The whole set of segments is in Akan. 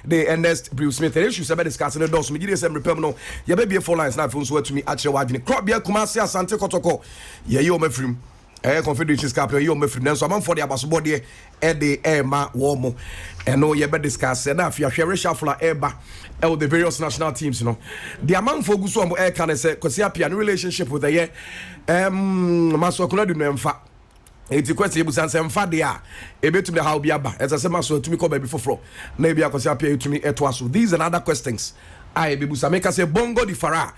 the Ernest Bruce Smith issues about discussing the dos me give some repem no ye be 4 lines na phone so to me actually wadwene crop bia Kumasi Asante Kotoko ye yo mafrim Confederation Cup yo mafrim nanso amanfo de abaso de e ma wo mo eno ye be discuss na afia hwere shafla eba the various national teams you know the amanfo gu so mo can say Kwesi Appiah no relationship with the ye maso kola du no mfa eti Kwesi ebusan se mfa de a ebetumi how bi aba esa se maso tumi ko ba bi foforo na ebi Kwesi Appiah etumi eto aso these and other questions I bebusa make say bongo di fara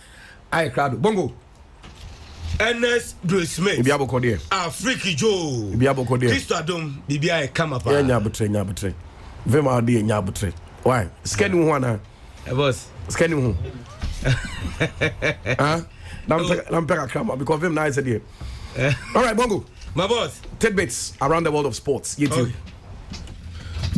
I crowd bongo Ernest Bruce Smith ibi aboko de Afriki Joe ibi aboko de Kristo Adom bibia e kama pa nya butre vema de nya butre why scanning hu ana boss scanning hu nam peka kama because vem nice there all right bongo my boss tidbits around the world of sports you too.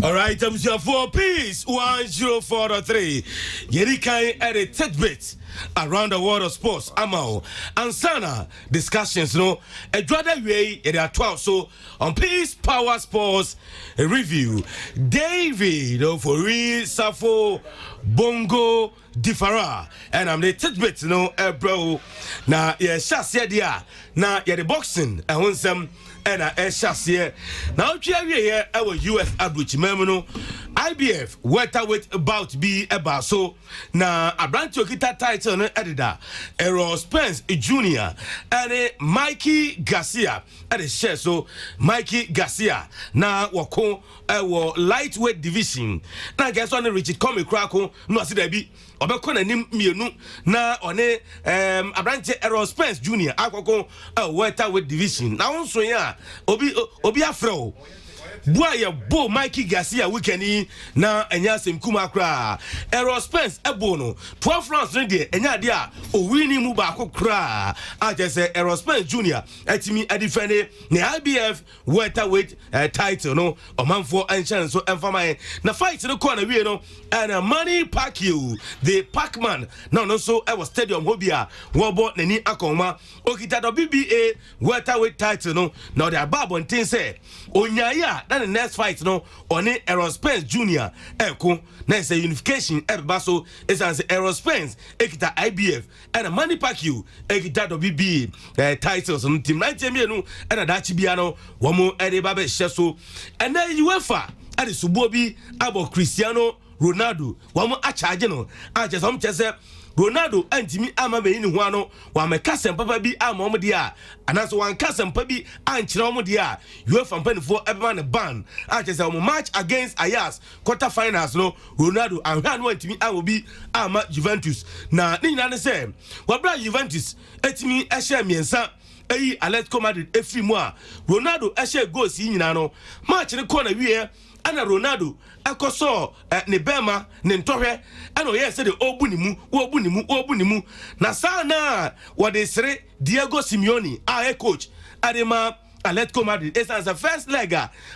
All right, I'm here for peace 104.3. Yerikai at a tidbit around the world of sports. Amao and Sana discussions. No, a drada way there are 12. So on Peace Power Sports a review. David for real Safo Bongo Diffara and I'm the tidbit. No, bro. Now yeah, shasya dia. Now yeah, the boxing and when some. And shasye now here our US abuchi memono IBF welterweight about be about so na abrancho kita title no editor Errol Spence Jr. and Mikey Garcia at the share so Mikey Garcia na wako lightweight division na guess on Richard Comey Krako no see there be obekọ na nim mienu na one abranche Errol Spence Jr. akoko welterweight division na wonso ya obi afro Boya bo Mikey Garcia weekend na enya semkuma kra Errol Spence ebono 12 rounds no de enya de a o winning mu ba kokra a je say Errol Spence Jr. atimi adifende na IBF welterweight title no omanfo anchan so emfama na fight no corner we no and Manny Pacquiao the Pac-Man no so I was stadium hobia wobo nani akoma okita WBA welterweight title no now the babon tin say onyaya the next fight no on Errol Spence Jr. Eko na say unification baso is as Errol Spence ekita IBF and Manny Pacquiao ekita WBA titles on team 90 no and that bia no womo edeba be hyeso and then UEFA at the subobi abo Cristiano Ronaldo womo a charge no a je some chese Ronaldo antimi ama be ni ho ano wa meka sempa bi ama omo dia anaso wan ka sempa bi ankyere omo dia UEFA mpanifo ebema ne ban a chese omo match against Ajax quarter finals no Ronaldo anhwa no antimi ama bi ama Juventus na ni nyina ne se wa bra Juventus etimi ehye miensa eyi Atletico Madrid efiri mu a Ronaldo ehye goals yi nyina no match ne corner wie ana Ronaldo akoso ne bema ne ntohwe ana oye se de obunimu na sana wode sere Diego Simeone coach adema Atletico Madrid is as the first leg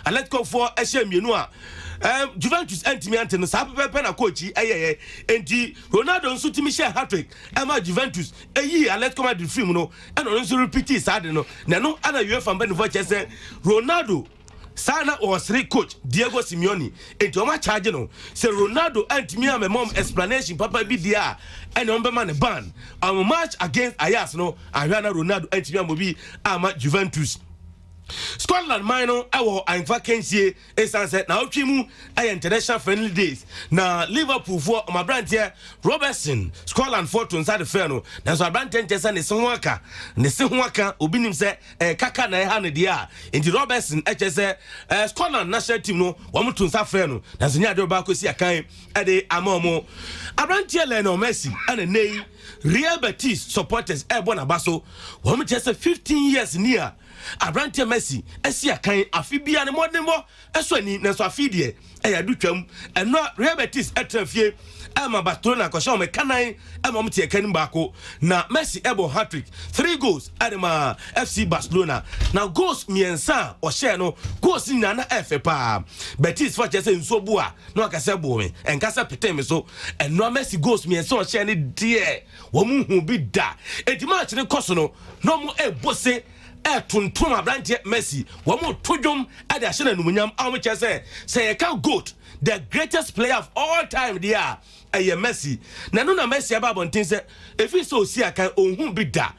Atletico for mienu a Juventus antimi ante no sa pepe na coach enti Ronaldo nso timi share hat-trick ama Juventus Atletico Madrid film no ana nso repeat sa de no na no ana UEFA mbani vo chese Ronaldo Sana was coach Diego Simeone enti o ma charge no say Ronaldo antimi am mom explanation papa bi dia and on be man ban on match against Ajax no ahwana Ronaldo antimi am bi ama Juventus Scotland minor awo anfa kensie esanse na otwimu international friendly days na Liverpool for my brand here Robertson Scotland for to inside the fair no na so brand tentesa ne se ho aka obi nim se kaka na ha ne dia enti Robertson echese Scotland national team no wo to inside fair no na so nya de ba kosi akan e de amomo abrantie Lionel Messi and nei Real Betis supporters bona baso wo chese 15 years near Abrante Messi esi akan afibia ne modemo eso ani na so afidie eyadu twam eno Real Betis etrafie ama Barcelona ko sha o mekanan ama mtie kan baako na Messi ebo hat-trick 3 goals adema FC Barcelona na goals miensa o share no goals ni na FPA Betis for chese nso bua no akase bo me enkasa pete me so eno Messi goals miensa o share ne die wo mu hu bi da enti match ne koso no mo ebose tuntum abrantie Messi wo mo todwom ade ahye na numunyam a mo chese say e ka goat the greatest player of all time there Messi na no na Messi aba bontin say if you so see aka ohun bi da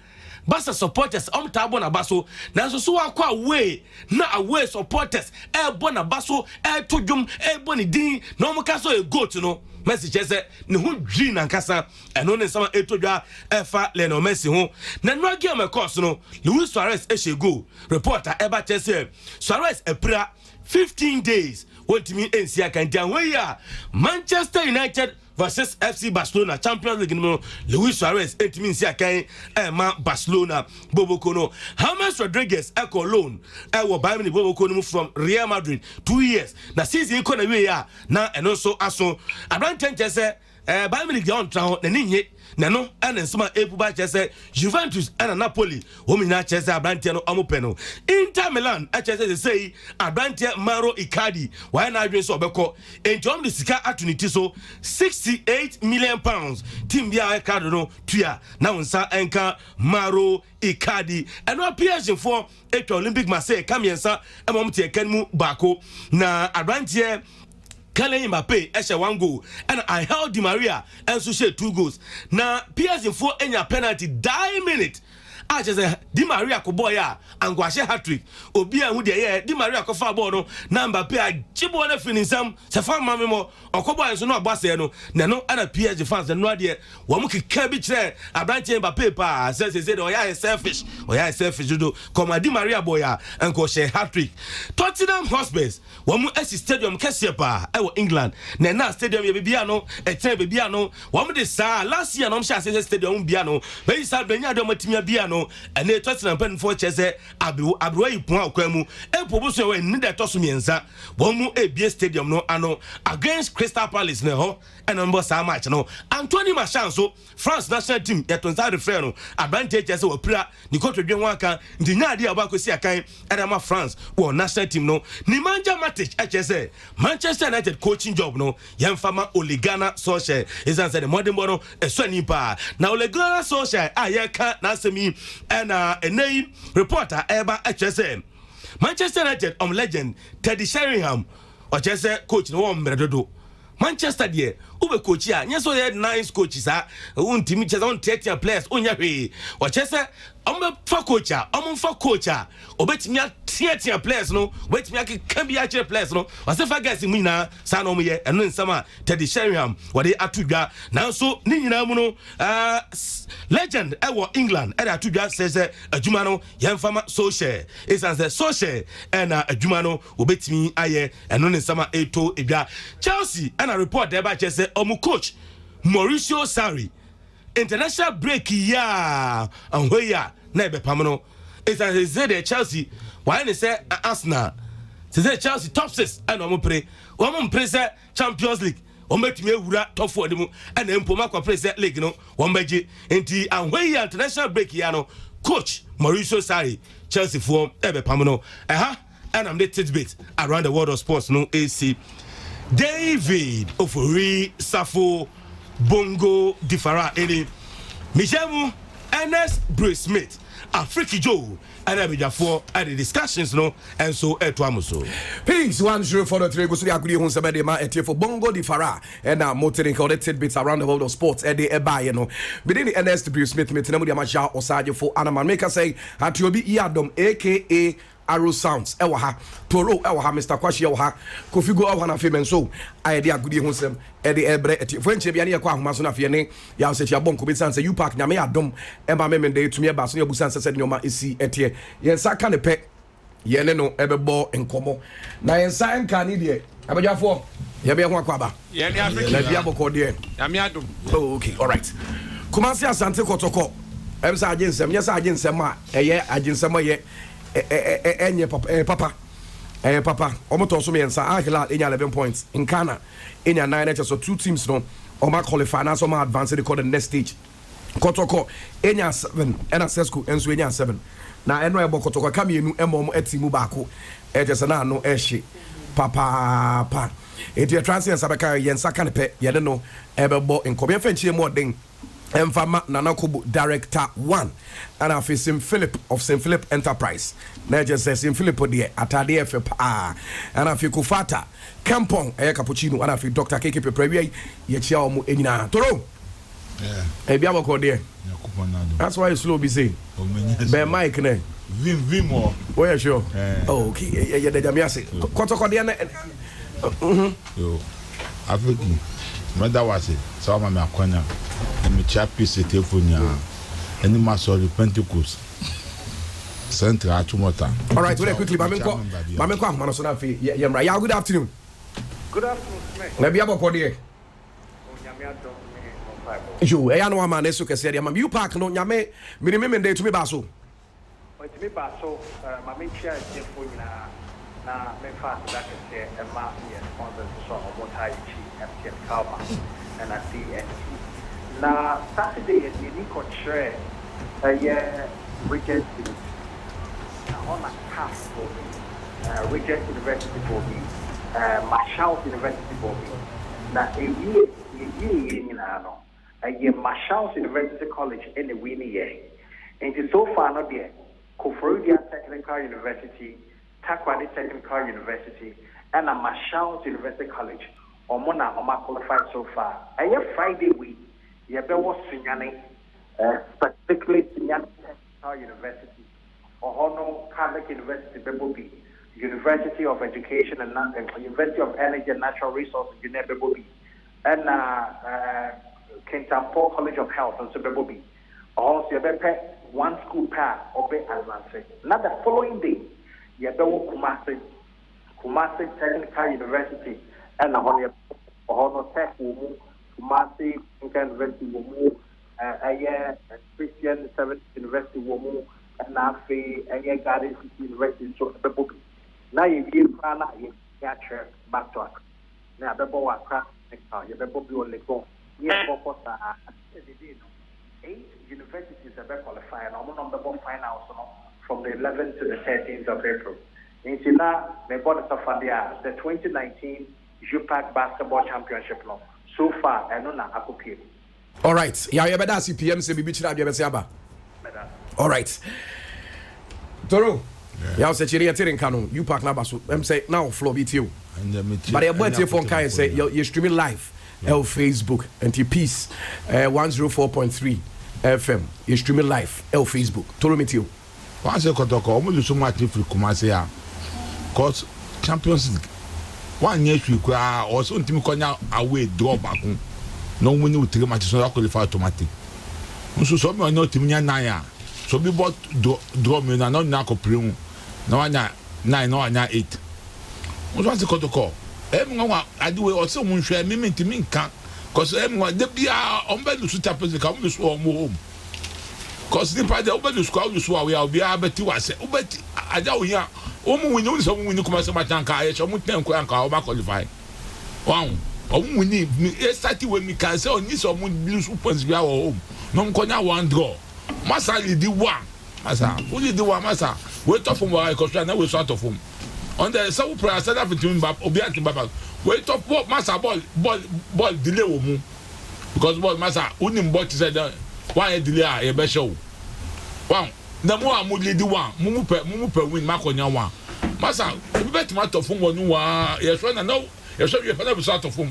Barca supporters tabo na baso na so akwa away na away supporters bo na baso to dwom bo ni din na omo ka so e goat no Messi chese ne ho dwi na nkasa eno ne sama etodwa efa Lionel Messi ho na no game course no Luis Suarez go reporter eba chese Suarez epra 15 days wotimi ensi aka ntia hoya Manchester United versus FC Barcelona Champions League no Luis Suarez etimi ensi aka ma Barcelona Boboko no James Rodriguez eko loan wo Bayern Munich Boboko no from Real Madrid 2 years na season ko na we ya na eno so aso Abraham chese Bayern Munich on tra na ninye na no ana nsoma epuba chese Juventus ana Napoli wo mi na chese Abraham no amopeno Inter Milan chese say Abraham Mauro Icardi why na adwen so obeko enjom de sika atuniti so 68 million pounds team bia Icardi no tua na unsa enka Mauro Icardi eno PSG for Olympic Marseille kamiensa emomte ekanmu bako na Abraham Kylian Mbappé eshe 1 goal and I held Di Maria and so share 2 goals. Now PSG for enya penalty 10 minutes. I just say Di Maria ko boy ya and go share hat-trick. Obi an hu de Di Maria ko fa ball no na Mbappé a chibo na finisam se fa mame mo okobo en so no agbase no na no ana PSG fans no de wo mu kika bi kire Abraham Mbappé pa say de oya selfish do come Di Maria boy ya and go share hat-trick. Tottenham Hotspurs wo mu stadium kese pa e wo England na stadium ye bibia no bibia no wo mu de sa last year no msha say stadium bia no be sa benya de matimia bia no ene Tottenham pen for chese abro ipon akwamu epobuso we ni de toso miensa wo mu ebie stadium no ano against Crystal Palace ne ho eno mbo sa match no Anthony Martial so France national team yetonza refer no advantage chese wo pra ni kotodwe ho aka ndi nyaade abakosi akan edama France wo national team no ni manja Matic chese Manchester United coaching job no yemfama Ole Gunnar Solskjaer is answer the modern bono eswani pa na Ole Gunnar Solskjaer ayeka na asemi a reporter eba HSM Manchester United legend Teddy Sheringham or just coach no mredodo Manchester there ube coach ya nyeso ye nice coaches untimi cheza on 30 players onya hwe or just fa coacha fa coacha obetimi tia players no obetimi aka bi a players no wase fa guys mu nyina sa no mo ye eno nsama Teddy Sheringham wade atudwa na so ni nyina mu no legend ewo England e atudwa says adwuma no yemfama Solskjaer isanse Solskjaer na adwuma no obetimi aye eno nsama eto edwa Chelsea na report there ba chese omu coach Mauricio Sarri international break ya anhoya na ebepam no it's as say Chelsea why they say Arsenal say Chelsea top 6 and omo pre say Champions League ometumi ewura top 4 dem and empoma kwa pre say league no wombaje enti anhoya international break ya no coach Mauricio Sarri Chelsea for ebepam no and I'm the tidbit around the world of sports no AC David Ofori Safo Bongo Difara Eni Michemu Ernest Bruce Smith Afriki Joe and Abidjafo at the discussions no and so etwamuso Peace 104.3 go so ya gudi hun sebede ma etie for Bongo Difara and na motoring connected bits around the world of sports e dey eba ye no within the Ernest Bruce Smith metina mu dia ma ja osaje for anaman make say Atiobi Iadom aka Arrow Sounds ewa ha Toro ewa ha Mr. Kwashi ewa ha Kofi go ewa na femen so ayede agudi hu sem e de ebre eti fwenche bia ne yakwa ahoma so na fe ne ya se tia bonko bi sanse you park nyame adom e ba memende etumi e ba so yabu sanse se nyoma esi etie yen sa ka ne pe ye ne no ebebo enkomo na yen sa enka ni de abajafo ye be ho akwaba ye ne Africa na bia boko de nyame adom oh okay all right Kumasi Asante Kotoko em sa agensem yes agensem a eye agensem ye enye papa omoto so me ensa Ahila enya 11 points in Ghana enya 9 so 2 teams no oma qualify na so ma advance the next stage Kotoko enya 7 ena Sesco enso enya 7 na eno ebo Kotoko kamienu emom atimu baako ejese na no ehye papa eti transfer sabaka yensa kan pe yede no ebebo nkobia fanchie mo den Emfama Nana Kobo Director 1 and afi St Philip of St Philip Enterprise na just say St Philip de atade efe pa and afi Kufata Kampong cappuccino and afi Dr. KK Prewi ye chia omo enyina toro bia bako de that's why you slow be say be mic ne vim more oh yeah sure oh okay ye de jamia say kotoko de na yo afiki mother was it so ma me akonya me chapi telephone any masori Pentecost Central Tumota. All right, very quickly Mamenko Manoso na fe yemra ya good afternoon. Good afternoon, Smith. Na bia bako de yo e ya no ma na so kese de ma you park no nyame me dey to me ba so o to me ba so ma me chia telephone na me fa that kese e ma ye sponsor so o tai chi FTN Kalma and I see na Saturday is the contract Regent on a task for me Regent University for me Marshall University for me na Marshall University College in the winning year and so far not there Koforidua Technical University Takwadi Technical University and a Marshall University College Omona qualified so far Friday week was specifically Technical University, Ohono Catholic University, Bebobi, University of Education and University of Energy and Natural Resources, Bebobi, and Kintampo College of Health, and so Bebobi. Also, one school path, Obe Advanced. Not the following day, Kumasi Technical University, and Ohono Tech Wumu. Kumasi University Womu, Christian Seventh University Womu, and Nafi, Garden City University, so the book. Now you give Prana, you capture back to us. Now the boy craft, you the book you only go. Yes, for 8 universities are qualified, and I'm on the bomb finals from the 11th to the 13th of April. In China, they bought the 2019 UPAC Basketball Championship now. So far, I know na akopie. All right. Yeah, you better see PM say bibi chira bia be aba. All right. Toro. Yeah, say chiri yetirin kanu. You park na baso. Em say now floor beat you. But your boy telephone can say you streaming live on Facebook and peace 104.3 FM. You streaming live on Facebook. Toro meet you. Once you kotoko, omo lu so much free Kumasi ya. Cause Champions League one year we also ntimi konya away draw back no win with 3 matches so qualify automatic so me no timi nya 9 so be bought draw me na no na ko pre na wanya 9 no wanya 8 so want to call nwa adiwe o se mu nhwe me ntimi nka cause nwa de bia on be lu su Champions League am so mo home cause the part de obelu squad lu so we bia beti wase obeti aja wo ya omu win so mu win kuma se matanka aye so mu ten ko anka o ba qualify wow omu win e start we mi kan se oni so mu lose points bia wo home no nkonya one draw masa lead one masa only the one masa we top from our construction na we sort of home on the so prayer set up between obi ati baba we top masa ball delay wo mu because ball masa unim ball ti said one delay e be show wow na mo amudi di one mumu pe win makonya one masa obi bet matter fun wonu wa ye so na no ye so ye pana bi sort of fun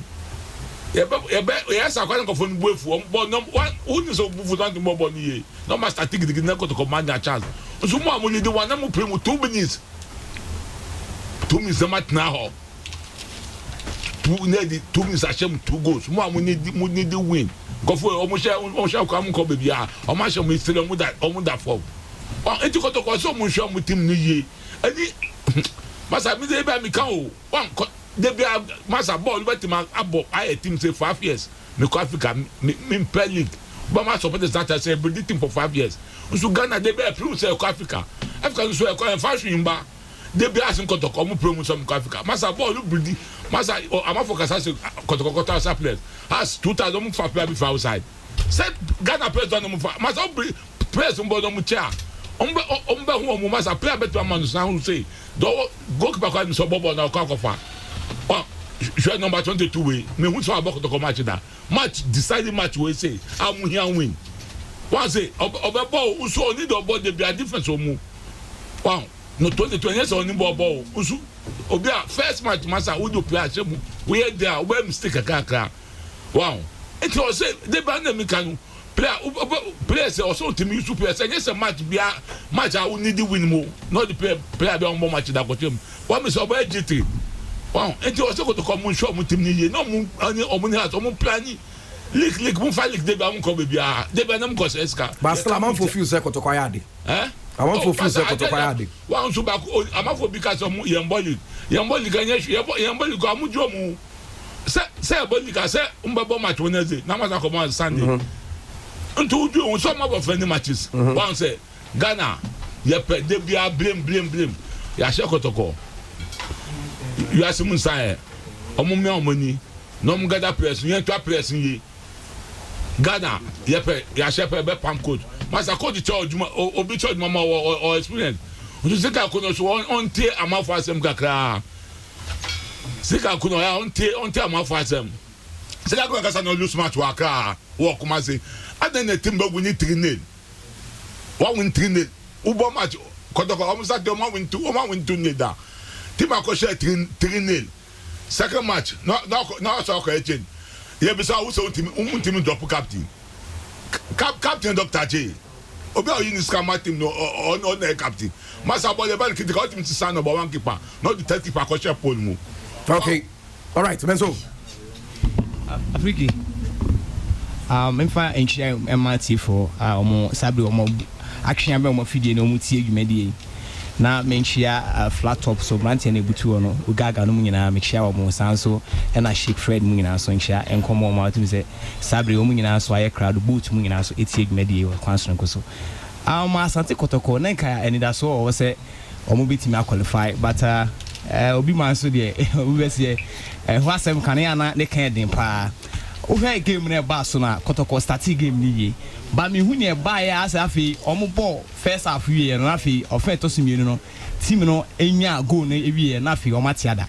ye sa kwa nko fun buefu bo no one uni so bufu don mo bo ni ye no master tigidi na ko to command a chance so mo amudi di one na mo pre mu 2 minutes mat na ho 2 minutes ashem 2 goals mo amudi di win go for o mo sha ko am ko be bia o ma sha mo isire mo da form o enti ko to ko so mo sha mo team no ye ani masa mi dey ba mi kan o wan dey bia masa ball bet ma abo I team say 5 years me ko Africa me per league but ma support the starter say build team for 5 years so Ghana dey be prove say ko Africa so e ko fashion ba dey bia asin ko to ko mo promotion ko Africa masa ball build masa am focus as ko to players has 2000 for play before outside said Ghana players don't move masa players on board on chair ombe hu omo masa player better man san who say do go keep kwa so bobo na kwa kofa Show number 22 way. Me who so about to match that. Match deciding match we say I'm here win. One say Obebo uso need about the difference o mu. Wow. No 2020 years on ball uso obia first match massa we do play ashemu. We there we mistake akaka. Wow. It was say the band me can players also team use players yes a match I will need the win more. Not the player be on more match that got him. What me so about GT. Wow, and you also got to come on show mu team ni no mu ani omuni hat omu plani league mu fa league dey ba mu ko be bia dey ba na mu ko seska but still am for few seconds to kwayade I want for few seconds to kwayade one so back am for because of yemboli ganya yemboli go amu jo mu say boli ka say mbabo match Wednesday na ma come on Sunday unto do so ma of any matches one say Ghana ye pe dey bia blame ya shekotoko you are some say omo money no mo gather press you to press yi Ghana ya shepe be pam coach master coach charge obi charge mama or experience you say ka kono so on tie amafo asem kakra say ka kono ya on tie amafo asem say ka kono kasa no lose match wa kra wo kuma say adan na team go win 3-0 one win 3-0 ubo match kotoko almost that one win 2-0 da team akoshe 3-0 second match no so okay change ye be so so team drop captain Dr. J obi o yin scam team no on captain masa ball the ball kiti ka team stand number 1 keeper not the third keeper akoshe pole mu okay all right Benzo Afriki memfa enchia MRT for omo sabre omo action abe omo fidie no omo tie dwumadi na menchia flat top so brand na ebutu no ugaga no nyina mechia wo mo sanso na Sheikh Fred mu nyina so nchia enkomo ma atum se sabre wo mu nyina so aye crowd boot mu nyina so etie dwumadi wo kwanso nko so Asante Kotoko na nka enida so wo se omo betimi qualify but obi man so de obi se ho asem kan ya na ne kan den pa o hwe game na ba so na Kotoko start game ni ye ba me hu ne ba ya asa afi omo ball first half wie na afi ofen to sumienu no team no enya goal na ewie na afi o matiada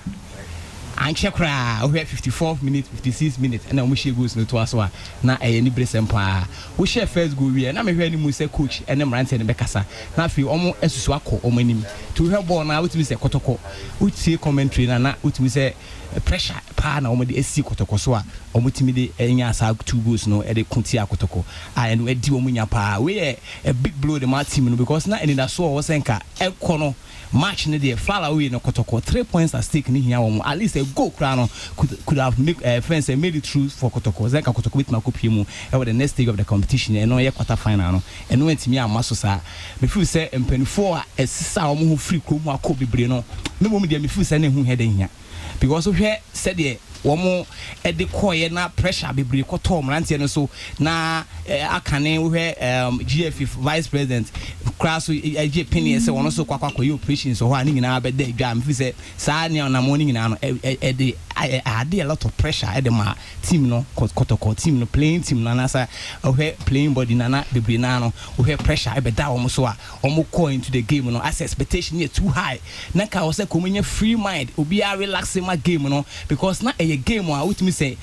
anche kra o hwe 54 minutes 56 minutes na omo share goals no to aso na ni bresem pa o share first goal wie na me hwe ni mu se coach ene mrante ne bekasa na afi omo esusu akọ omo anim to hwe ball na utimi se Kotoko utie commentary na utimi se pressure pa na omo de esi Kotoko so a omo timi de enya asa 2 goals no e de kunti Kotoko and we di omo nya pa we a big blow the my team no because na eni da so o senka ekọ no match ne de fall away no Kotoko 3 points at stake ni hia omo at least a goal kra no could have make fence made it through for Kotoko zenka Kotoko bit makopie mu e the next stage of the competition e no ye quarter final no e no antimi amaso sa me feel say empanifo a esisa omo ho free krom akọ bebre no me mom de me feel say na hu he den hia because of here said the womo e de koye na pressure bebre ko to mrante no so na akane we GF vice president kraso eje penny say wono so kwakwa koye operations so ho ani nyina be da dwa me say sa ne na mo ni nyina no e de ade a lot of pressure e de ma team no Kotoko team no playing team na sa we playing body na bebre na no we pressure e be da womo so a womo call into the game no as expectation here too high na ka wo say komunye free mind obi a relax my game no because na a game a with me say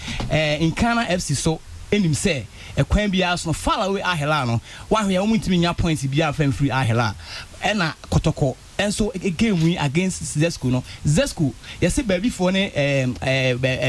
in Ghana FC so enim say e kwan bia so fall away ahela no wa hwe omuntimi nya points bia fan free ahela na Kotoko and so a game win against Zesco no Zesco you see baby for ne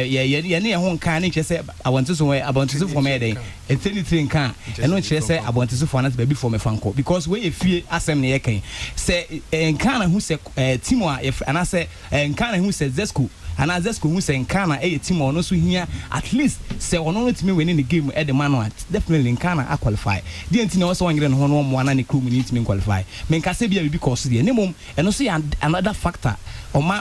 ye ho kan ne say abonto so for me den eteni kan and no say abonto so for na baby for me fanko because we e fie asem ne ye kan say Ghana who say team a and say Ghana who say Zesco and Zesco who say Ghana e team ono so hia at least say ono no team win the game e the man definitely Ghana a qualify the entity also wan no no mo na ne crew me team qualify men ka say bia because the name and also another factor on my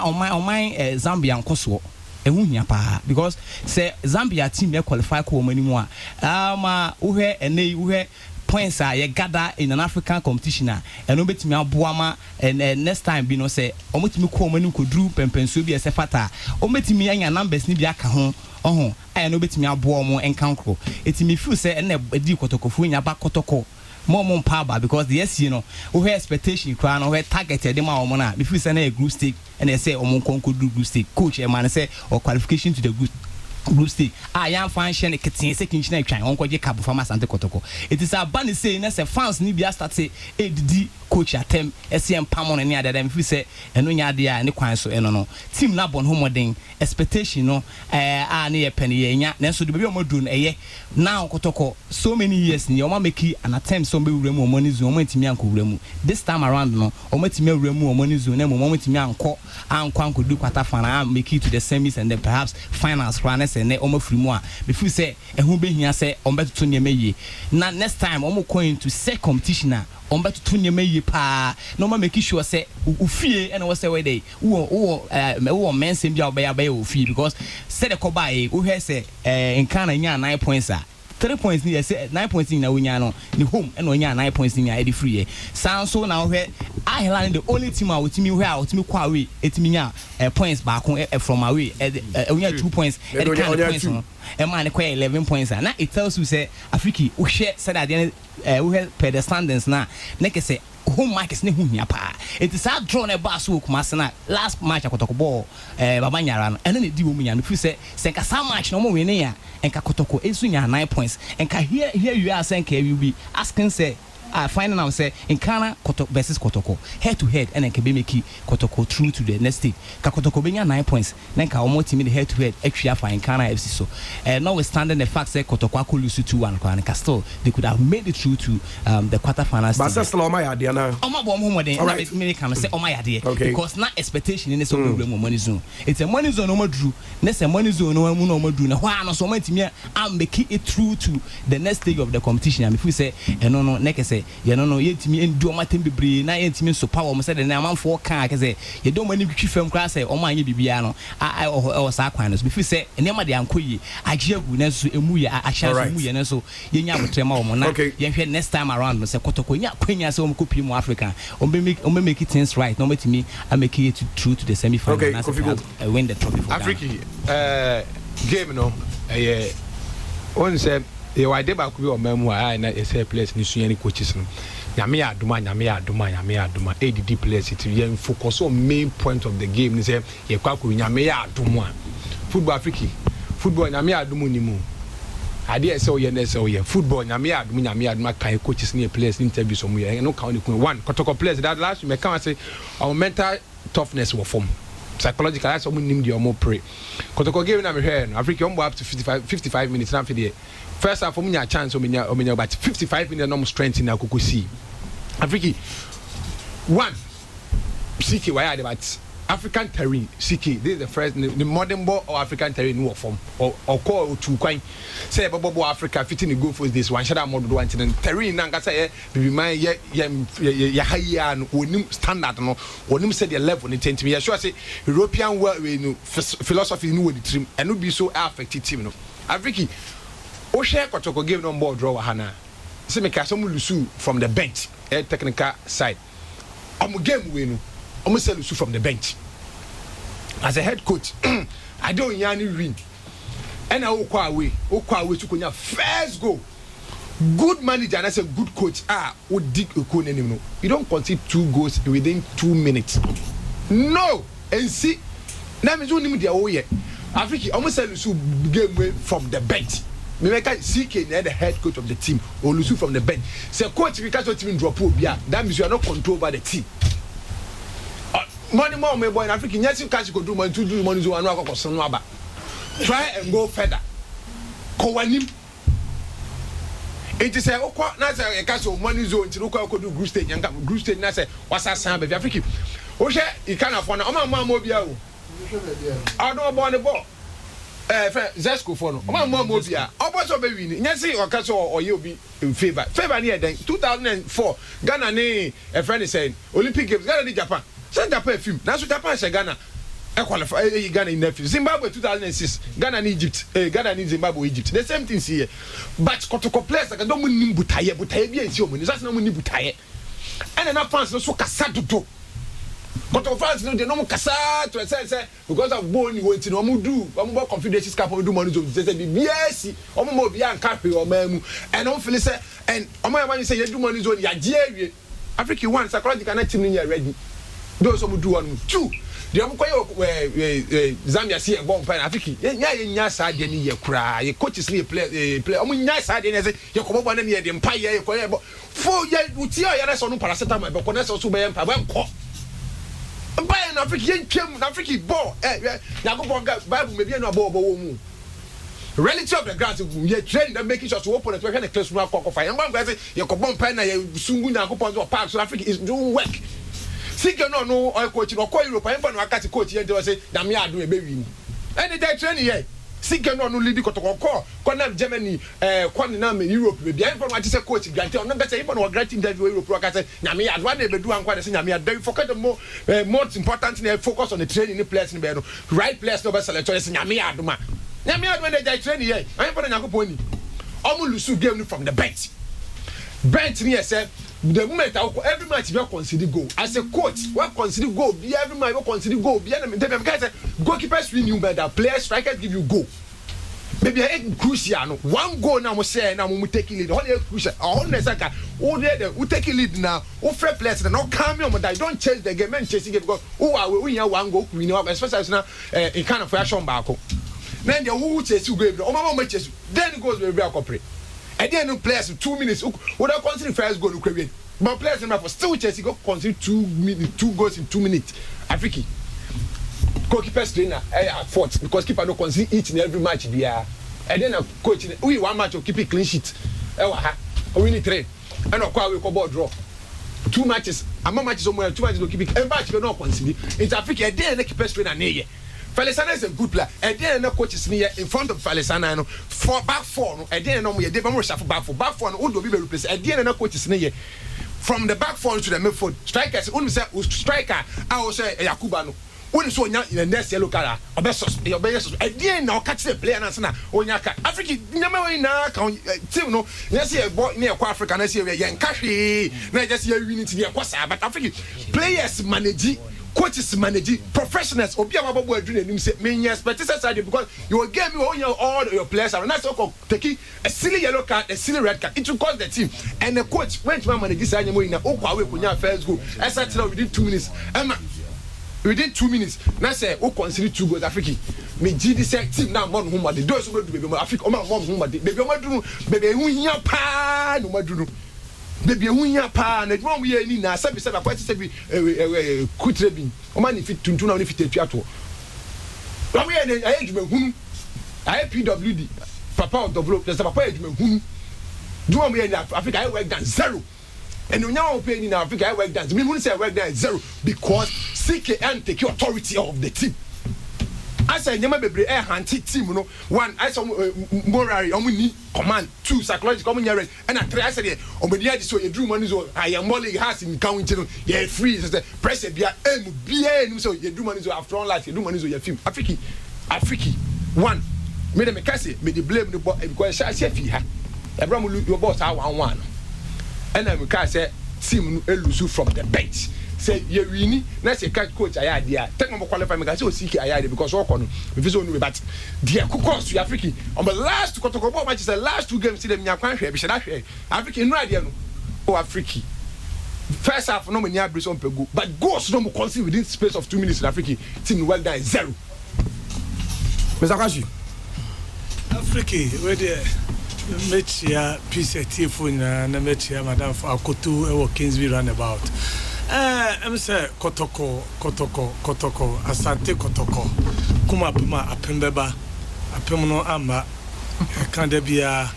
Zambia nkoso ehu hia pa because say Zambia team dey qualify ko mani mu a uhwe enei uhwe points are gather in an African competition and obetimi aboama and next time be no say omotimi ko mani ko dru pempenso bi ese fata omotimi anya numbers ni bi aka ho and obetimi aboamo enkankro etimi feel say na di Kotoko fu nya ba Kotoko more power because the yes you know we expectation crown or target the man na before say na group stage and they say omo konko do group stage coach e man say or qualification to the group stage yan function ketin second na twan onko je cabo farmer Asante Kotoko. It is a ban say na say fans ni bia start say ADD coach atem SCM pamon ni ade dem fi say eno nya ade a ne kwan so eno no team na bon homoden expectation no na ye pen ye nya na so de be o modun eye now Kotoko so many years ni o ma make an attempt so be wura mu o money zone o ma timi anko wura mu this time around no o ma timi wura mu o money zone na mo ma timi anko do quarter final make it to the semis and then perhaps finals say ne omo free mu a me feel say ehun be hia say ombeto ne meyi na next time omo going to set competition a ombeto ne meyi pa no ma make sure say ufie and we say we dey wo men sem bia obeya ufie because say the kobai wo he say in Ghana nya 9 points a 3 points ni say 9 points ni na wonya no ni home and onya 9 points ni a free so now where Ireland the only team out team where out team kwa away etimi nya points back from away onya 2 points e the kind of points no e man e kwa 11 points na it tells you say Africa we share said at the end we have per the standings na ke say home markets ne huhia pa it is a draw na ba so Kumasi na last match Kotoko ball baba nyara no ene ne di wo munya no fi say senka sa match no mo win ya enka Kotoko esu nya 9 points enka here you are saying you be asking say finding out say in Ghana Kotoko versus Kotoko head to head and enka be make Kotoko through to the next stage ka Kotoko be nya 9 points then ka omo team the head to head actually for in Ghana FC so notwithstanding the fact say Kotoko could lose 2-1 and still they could have made it through to the quarterfinals but still on my idea now omo bo mo modern right me can say on my idea because not expectation in this problem money zone it's a money zone no drew next money zone no mu no drew na why no so man team am make it through to the next stage of the competition and if we say no next say you know yetimi endu o matem bebre na yetimi so power mo say the na manfo kan ka say ye do mani twi fam kra say o man ye bibia no o sa kwan no so if say enema de ankoyi agiagu na so emu ye ahya so emu ye na so ye nya botrema o mo na ye hwe next time around no say Kotoko nya kwanya say o mo kopi mu Africa o be make things right no metimi I make it through to the semi final and win the trophy for Africa game no on say e wa de ba ku bi o mamu a na e say players ni sunya ni coaches no nyame aduma ADD players it yen focus on main point of the game ni say e kwa ku nyame aduma football Africa football nyame adumu ni mu ade e say o ye na say o ye football nyame aduma kan coaches ni players ni interview so mu ye no count the one Kotoko players that last me can say our mental toughness will form psychological as someone nim the omo pray Kotoko game na me here no Africa on up to 55 minutes na for the first half for me a chance o menya but 55 minutes no strength in akoko see Africa one CK why are but African terrain CK this is the first the modern ball or African terrain no form or call to kwan say bobo Africa fitting the go for this one shada model one thing terrain na nka say bibi man ya higher no onim standard no onim say the level it tend to me sure say European way philosophy no the team and no be so affected team no Africa o share Kotoko game no ball draw hana say me ka some lose from the bench technical side game we no almost sell you from the bench as a head coach I don't yani win and I walk away to konya first goal good manager and I say good coach o dig no you don't concede 2 goals within 2 minutes no and see na me zo nim dia wo ye Africa almost sell you game way from the bench me make CK the head coach of the team or lose from the bench say coach because your team drop obia that means you are not control over the team money more me boy in Africa yes you cash go do money to do money so anu akoko no aba try and go further ko wanim it is say okwa na say e cash money zone ti ko do group stage nka group stage na say wasa san be Africa o hwe e kana fo na o ma obia o ado bo ne bo Zesco for no ma obia obo so be win nya say o ka so oye obi in favor ne den 2004 Ghana ne a friend is saying Olympic Games Ghana ni Japan send Japan film na so Japan say Ghana e qualify Ghana in nephew Zimbabwe 2006 Ghana ni Egypt Ghana ni Zimbabwe Egypt the same thing here but Kotoko players like don't nim butaye bi ensi omo ni so na mo ni butaye and na fans no so kasa dodo Kotoko France no dey no kasa to say because of bone went no mu do omo confederation cup do money zone say BBS omo mo bia nka pe o mamu and omo feel say and omo ya say you do money zone ya je awie Africa one psychological na team no ready those omo do one two the omo koye Zambia see e bomb pan Africa nya sa de ni ye kura ye coaches ni play omo nya sa de ni say ye ko bobo na ni ye de mpa ye ko ye for ye uti ya na so no paracetamol be ko na so so be mpa be nko Bayern Africa yen Africa ball Yakobon Bible maybe no ball mu reality of the ground you train them making sure to open it we can close room for fire and say Yakobon pen na sungu Yakobon to park so Africa is doing work sika no coach no call Europe and no akati coach yen dey say na me ado e be wi any day training here sika no lead Kotoko ko na Germany ko na Europe be bia inform say coach grant on be say inform grant interview Europe aka say na me ado na be do an kwa say na me ado forget the most important thing focus on the training the players ni be no right players no be select say na me ado ma na me ado when they training here I inform Yakobon ni omo lose game from the bench ni say the moment every match we consider goal as a coach we consider goal be every match we consider goal be na because goalkeepers win you better players strikers give you goal maybe a crucial no one goal now we say now we take lead all the crucial all the saka all the we take lead now we fair players now come on that don't change the game and chasing it because we here one goal we know especially now in kind of fashion back then the who chase you go o mama chase then goes we very corporate and then players 2 minutes would have considered first goal to create but players in for still Chelsea go consider 2 goals in 2 minutes Africa goalkeepers trainer at fault because keeper no concede each and every match there and then a coach we one match of keep it clean sheet we need 3 and we go ball draw 2 matches ama matches somewhere 2 matches go keep it every match we no concede in Africa and then keepers trainer near Falesana is a good player. And then no coaches near in front of Falesana no for back 4 no and then no we dey more shuffle back 4 no do be replace and then no coaches near from the back 4 to the midfield strikers only say striker I will say Yakuba no only so nya in the next yellow color obesos and then now catch the player na na onyaka Africa nyama we na kan team no yes here boy near Africa na say we yanka hwe na just here winning to the kwasa but Africa players manage coaches manage professionals obi amabo adwene nim say me expect say because you game you all your players are not so taking a silly yellow card a silly red card it will cost the team and the coach went to manage this anyamo ina okwa we kunya first goal exactly within 2 minutes within 2 minutes na say o consider 2 goals Africa me gidi say team na mo no mo de do so do baby Africa o ma mo no baby o ma dunu baby hu hia pa no ma dunu baby hu hia pa na dwon we ani na sabi kwati sabi kutre bi o ma ni fit tuntu na ni fit etu ato o we ani aye djuma hunu aye PWD papa of develop the papa aye djuma hunu dwon we ani Africa aye work down 0 and you now pay in Africa I work dance me who say work down 0 because CKN take authority of the team I say nyama bebre hanti team no one I saw morally omuni command 2 psychological omuni and 3 I said omedi adi so you drew money so I am molly has in count no you free say press bia bia no so you drew money so after all life you do money so you film Africa one me dem kase me dey blame the boy because say fi ha Abraham your boss are 1-1 and I can say team lose from the bench say you win na say coach aya dia take me qualify me say o seek aya because work on me fit so no but dia course to Africa on the last Kotoko ball match the last 2 games see them nyakwan hwe be sheda hwe Africa no idea no o Africa first half no many abri so pegu but goals no mo concede within space of 2 minutes in Africa team well down 0 Mr. Kashi Africa where there Metia PC Tifo na Metia Madam for Akoto e Kingsby roundabout. I'm say Kotoko Asante Kotoko kuma pema apembeba apemno ama kan da bia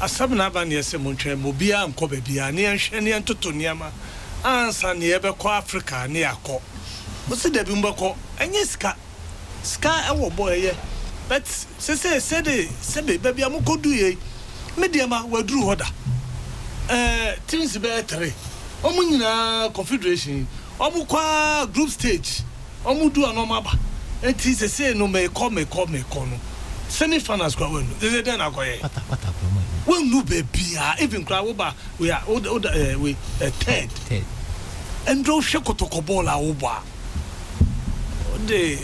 asabna ba ne se montwe mo bia nko ba bia ne nhwe ne ntoto niama ansa ne ebe ko Africa ne yakọ mo se da bi mbekọ enye ska e wo boy ye but say baby am ko do ye mediama wadru hoda teams be 3 omu nyina confederation omu kwa group stage omu do anoma ba enti say no me come no semi finals kwa wenu they then akoye pata promo we no baby even kwa wo ba we are we third and do hwe Kotoko ball a wo ba the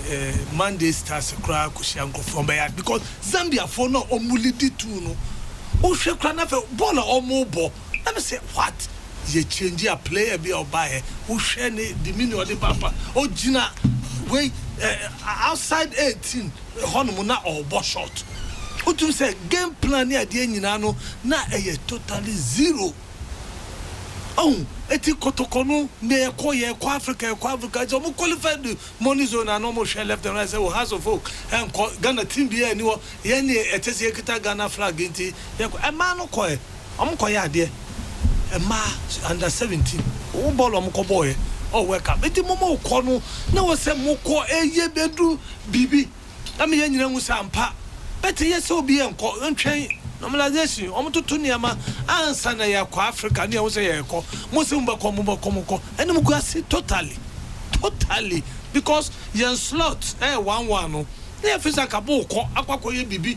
Monday Stars cry Kushanko from Bayard because Zambia for no omulidi tuno. Oh, she cry na ball or mobile. Let me say what? Ye change your player be or buy who share the mini or the papa. Oh, Gina, wait, outside 18, Honmuna or boss shot. What you say game plan near the end, na a totally zero. Oh, eti kotokono me ekoye ko Africa so mo qualified the money zone and almost share left and right say House of Folk and Ghana team be any wo ye ne etese ekita Ghana flag nti ye ko e ma no ko e koye ade e ma under 17 wo ball ko boy oh wake up eti mo ko no na wo se mo ko eye bedu bibi am ye nyina hu sampa beti ye se obi enko ntwen normalization omututu niama ansa na ya kwa Africa ne wo se ye ko mo se mba ko ene mo guase totally because yan slot 1-1 no na fisa ka bo ko akwakọ ye bibi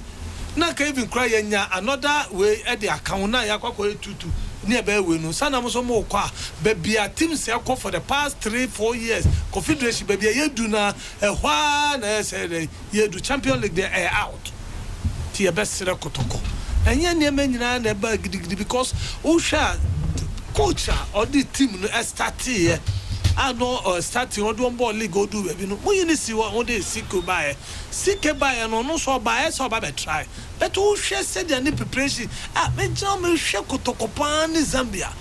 na ka even cry nya another way e the account na ya akwakọ ye 2-2 ne be we no sana mo so mo ko a bebia team se ko for the past 3-4 years confederation bebia ye do na hwa na say ye do Champions League they out ti e best sere kotoko enye ne nyina na ba gidigidi because usha coach or the team no start here ano start on do ball league go do we no we ni si wo dey sike buy no so buy so ba try but usha said the preparation me jam me hwe kotoko pan Zambia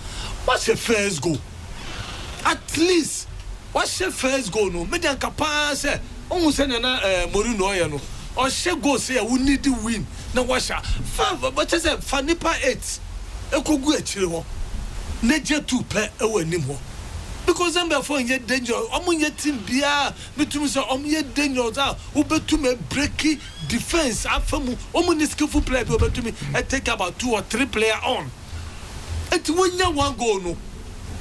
what's your first goal at least what's your first goal no me dan kapa say on say na Mourinho ye no or she go say we need to win na washa but say fanipa 8 ekogu achire ho na je 2 pe e wanim ho because Zambia for ye danger omunye team bia betumi say omunye danger za ubetumi break defense afamu omuni skillful player bi obetumi take about 2 or 3 player on et wonya 1 goal no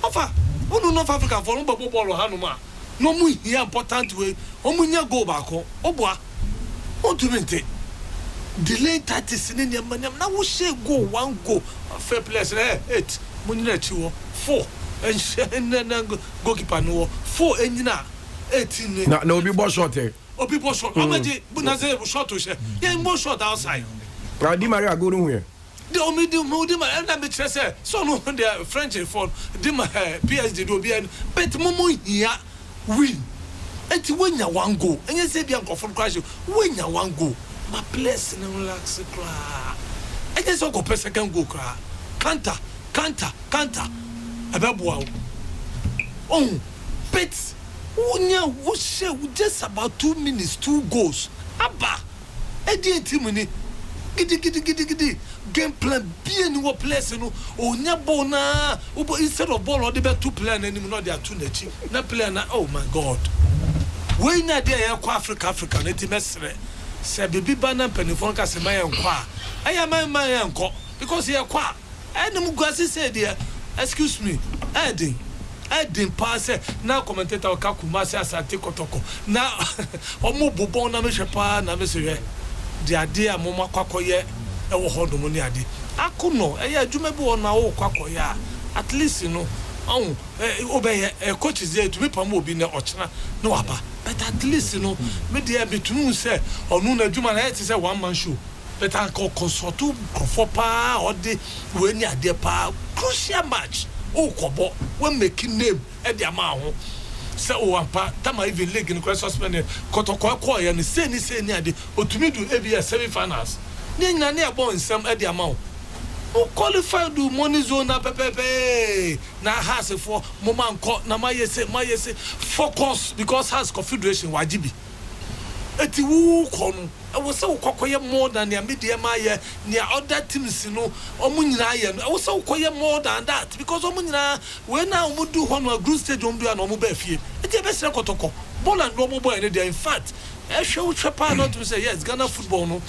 ofa unu North Africa for no ball hanuma no mu here important way omunya goal back oboa ultimately delay 30 sinin yamanyam na wo she go 1 goal fair players 8 munina chiwo 4 and goalkeeper no 4 enyina 18 na obi boss shot eh obi boss shot amaje na say shot to she yeah more shot outside Di Maria go no here the only and I bet say so no the French for the PSG do be but momo here win eti wenya 1 goal enye se bia nkofo crash wenya 1 goal my place na relax kra enye se go per second goal kra counter abeboa oh but wonya wo she just about 2 minutes 2 goals aba edi team ni gidi game plan be any wo place no onya ball na ubo instead of ball or the 2 player na nim no they are 2 na chi na player na oh my god when na dey here kwa Africa na ti mesre se bibi bana penifon ka se mayen kwa aya mayen nko because here kwa enim guase say there excuse me Edin pass na commentator ka Kumasi Asante Kotoko na omo bobon na me shepa na me se de ade a moma kwakoye e wo hodo ni ade akono e ya adwuma bi wona wo kwakoye at least no on obey coaches there to be pam obi na ochena no waba but at least no me dey betunu say onu na adwuma na it say 1 man show but I consult for pa or the when you ade pa crucial match o kobo when making name e dey ama ho say o ampa tama even league in cross suspend Kotoko call ya ni say ni ade otumi do ABS semi finals ni nyina na ebo nsem e dey ama ho o qualify do money zone na pepepe na has for moment ko na mayese focus because has confederation wajibi eti wu kono e wo se ukokoye more than the media maye ne other teams no omunyina ye no wo se ukoye more than that because omunyina we na omudu ho no group stage omudu na omu ba fie eti be se Kotoko ball and no boy ne there in fact e show chepa not to say yes Ghana football no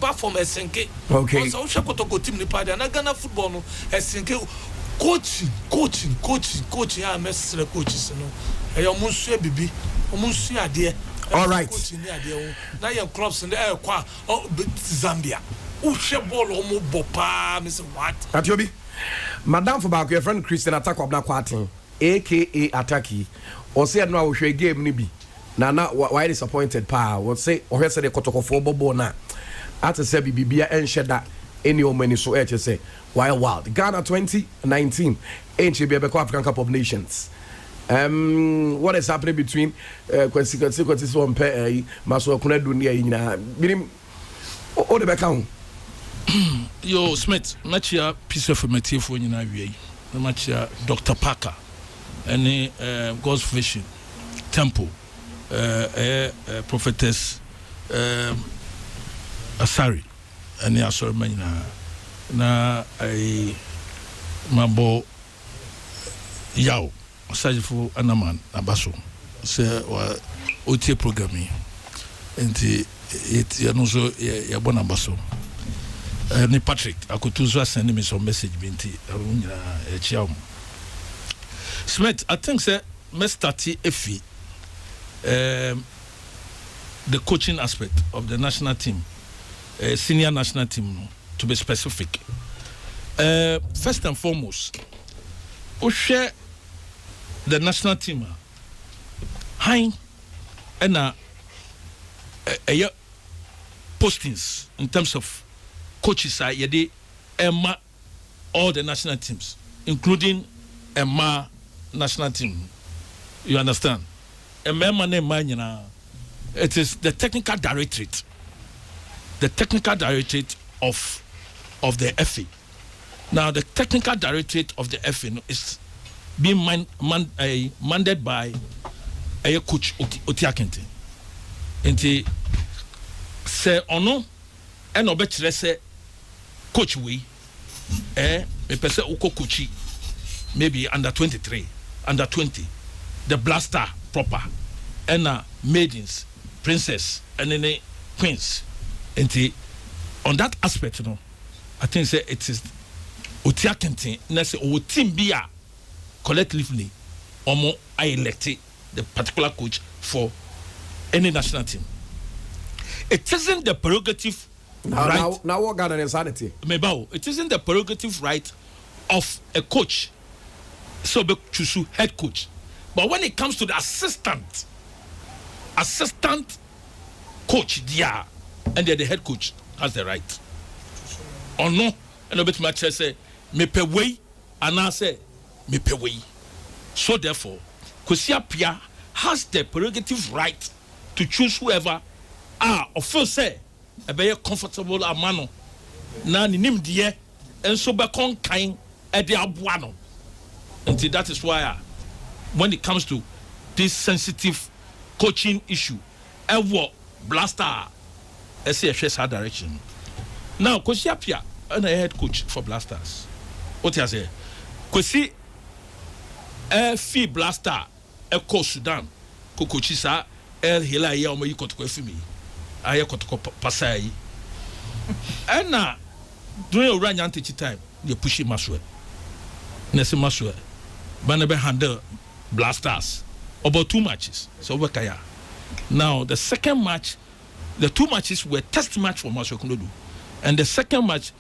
back from Esenke okay so Kotoko team ni party na Ghana football no Esenke coaching ya mesre coaches no e yo munsu bibi omunsu ade all right na your clubs in the air kwa Zambia uhwe ball omo bopa me say what Atiobi madam for back your friend Christian Attack of Black Quatin aka Attacki o say no ahwe game ni bi why disappointed pa what say or say the kotokofo bobo na at say bibia enhye da any omani so say wild Ghana 2019 enche be African Cup of Nations. What is happening between consequences on pay Maso Kunedu near nyina binim o de beka yo Smith match ya piece of material for nyina wie match ya Dr. Parker any God's Vision Temple prophetess Asari any asori manyina na ai mabo yaw Sajifo Anaman Abaso say OTA programming enti it ya no so ya bona Abaso ni Patrick akotuzo send me some message binti nyina e chia Smith I think say me start efi the coaching aspect of the national team senior national team to be specific first and foremost we share the national team high and postings in terms of coaches are Emma all the national teams including Emma national team, you understand? Emma name it is the technical directorate of the FA. Now the technical directorate of the FA is being mandated by a coach Otiakente. Enti say ono and obetre say coach we me pese uko coachi maybe under 23, under 20, the blaster proper and maidens, princess and then queens. Enti on that aspect, I think say it is Otiakente na say o team bia collectively omo I elected the particular coach for any national team. It isn't the prerogative right. Now what Ghana insanity? It isn't the prerogative right of a coach, so be choose head coach. But when it comes to the assistant coach, there and they're the head coach has the right. Or no, and a bit much say me pay way and I say me pay way. So therefore, Kwesi Appiah has the prerogative right to choose whoever or first say a very comfortable amano na nim die enso be kon kan e de aboa. And that is why when it comes to this sensitive coaching issue ever blaster I say a direction. Now Kwesi Appiah and a head coach for Blasters. What you say? Kwesi fee blaster Eko Sudan Kokochisa El Hila ya omo yikotoko efimi aye kotoko pasai and during a run anti time they push Maswe Nese Maswe Banebe handle Blasters about 2 matches so Wakaya. Now the second match, the 2 matches were test match for Maswe Kunodu, and the second match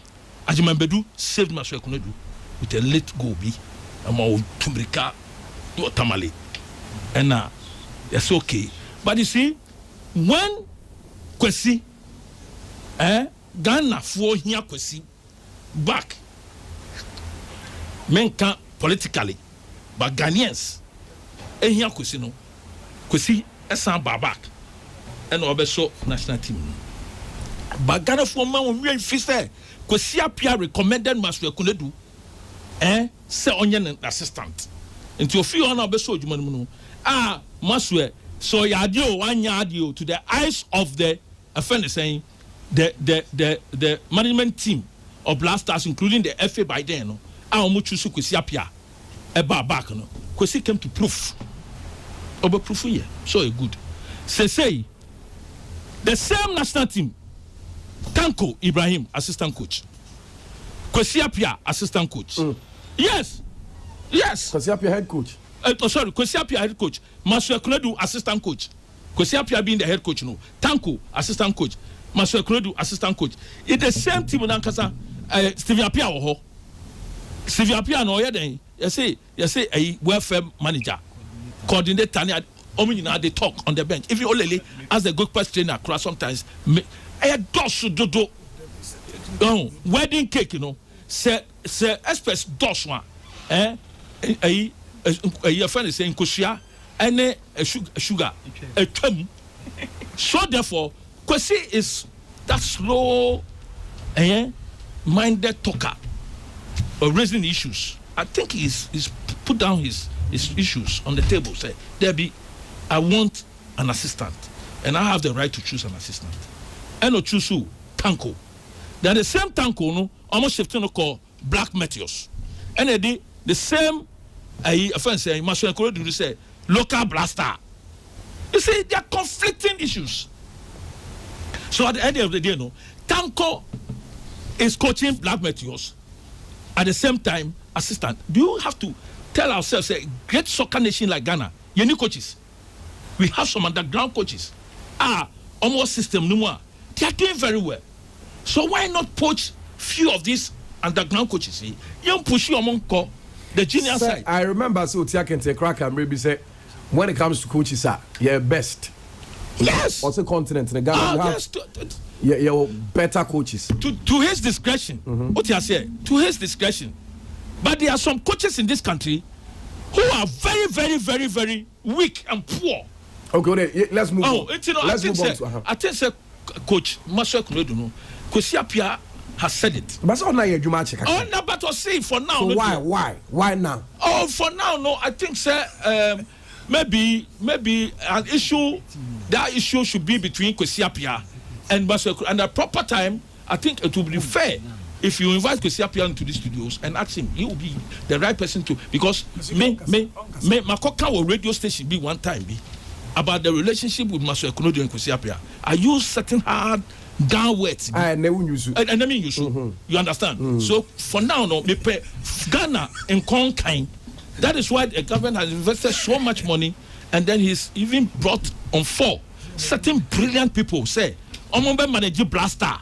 Ajimambedu saved Maswe Kunodu with a late goal be Amo Tumbrika Tamale. And it's okay. But you see, when Kwesi Ghana for here Kwesi back men can politically, but Ghanaians here Kwesi no Kwesi esan back and obeso national team. But Ghana for man we fi say Kwesi Appiah recommended Maswe Kunodu say onion assistant. Into your few on obeso adwuma no Maswe so yadio one yadio to the eyes of the offender saying the management team of Blasters including the FA by then no omo choose Kwesi Appiah back no Kwesi came to proof obe proof here so good say the same national team Tanko Ibrahim assistant coach, Kwesi Appiah assistant coach. Yes Kwesi Appiah head coach. Kwesi Appiah head coach. Maswe Kunodu assistant coach. Kwesi Appiah being the head coach no. Tanko assistant coach. Maswe Kunodu assistant coach. It's the same team nankasa Stephen Appiah ho. Stephen Appiah no ye den. You say a welfare manager, coordinator Omina they talk on the bench. Even Olele as a good press trainer, cross sometimes. Wedding cake, say express dos one. Your friend is saying kushia and sugar a term. So therefore, Kwesi is that slow minded talker of raising issues. I think he's put down his issues on the table. Say, Debbie, I want an assistant, and I have the right to choose an assistant. And no choose who? Tanko. Then the same Tanko, no, almost shifting called Black Meteors. And the same, I say, Marshall Koro say, local blaster. You see, they are conflicting issues. So at the end of the day, no, Tanko is coaching Black Meteors. At the same time, assistant. Do you have to tell ourselves, say, great soccer nation like Ghana, you need coaches. We have some underground coaches. Almost system no more. They are doing very well. So why not poach few of these underground coaches? You push you among the junior side. I remember so Tiakente Crack and maybe say when it comes to coaches, you're best. Yes. Also continent in Ghana. Yes. You're better coaches. To his discretion. What you say? To his discretion. But there are some coaches in this country who are very, very, very, very weak and poor. Okay, let's move on. Let's move on. I think Coach Marshall Kunedu, Kwesi Appiah has said it. But so now you're Jumache. Oh, no, but to see for now. So why now? Oh, for now, no. I think, sir, maybe an issue. That issue should be between Kwesi Appiah and Marshall. And at proper time, I think it will be fair if you invite Kwesi Appiah into the studios and ask him. He will be the right person to, because Makoka or radio station be one time be about the relationship with Marshall Kunedu and Kwesi Appiah. I use certain hard down words. And I mean you understand? So for now, no, Ghana and Konkain. That is why the government has invested so much money, and then he's even brought on 4 certain brilliant people. Say, Omombe manage blaster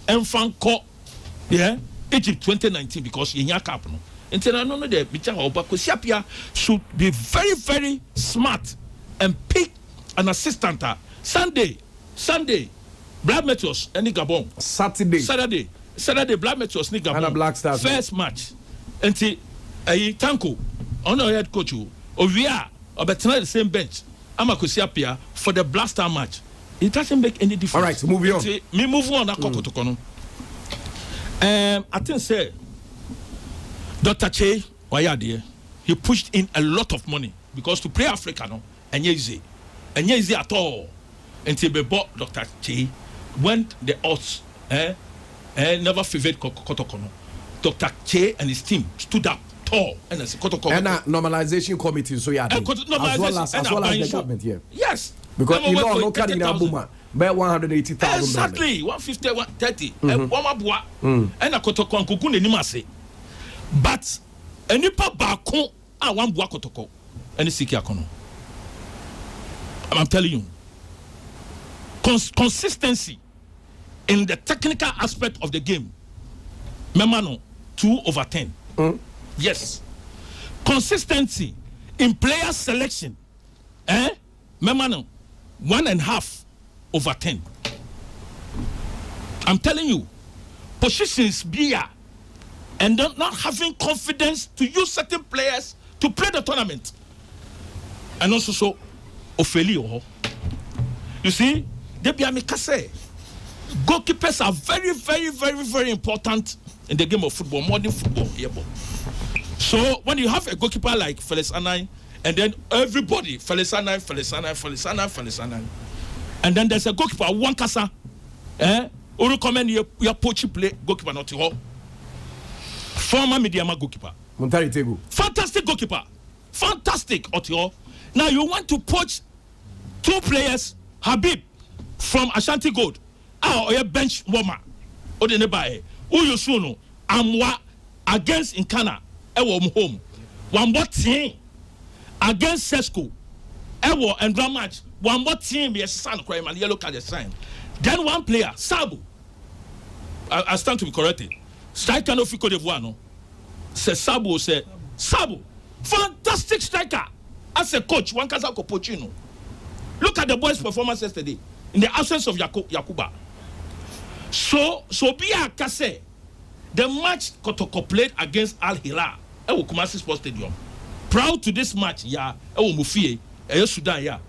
and Franco, Egypt 2019 because you cap no. And then I know the Kwesi Appiah should be very, very smart and pick an assistant. Sunday, Black Meteors and Gabon. Saturday, Black Meteors and Gabon. And Black Stars. First match. And Tanko, on our head coach, we are better the same bench. I'm a Kwesi Appiah for the Black Star match. It doesn't make any difference. All right, moving on. Me move on. I think say Dr. Che Wayade, he pushed in a lot of money because to play Africa no, and easy at all. Until they bought Dr. Che, when the odds never favored Kotokono. Dr. Che and his team stood up tall and as Kotoko. And a normalization committee, so yeah, as well as the government here. Yes. Because you know, no carrying a boomer, but 180,000. Exactly, 150, 130, and one abua, and a Kotoko and Kukun and Nimase. But a nipa bako, one bua Kotoko, and a Sikiakono. I'm telling you. Consistency in the technical aspect of the game. Memano 2/10. Yes. Consistency in player selection. Memano 1.5/10. I'm telling you, positions be and not having confidence to use certain players to play the tournament. And also so Ophelio. You see, goalkeepers are very, very, very, very important in the game of football, modern football. So when you have a goalkeeper like Felix Anai, and then everybody, Felix Anai, and then there's a goalkeeper, one kasa, who recommend your poachy play goalkeeper not to former Mediama goalkeeper. Montari Tegu. Fantastic goalkeeper. Fantastic, Otio. Now you want to poach 2 players, Habib from Ashanti Gold, or bench warmer, or the neighbor, Uyusuno, Amwa against Nkana, home. One more team against Sesco, and drum match. One more team, yes, son crime and yellow card sign. Then one player, Sabu. I stand to be corrected. Striker no Fico de Voano. Say Sabu, fantastic striker. As a coach, one casa Pochino. Look at the boys' performance yesterday in the absence of Yakuba. So Bia Kase, the match Kotoko played against Al Hilal at Kumasi Sports Stadium. Proud to this match, Mufie, Sudan,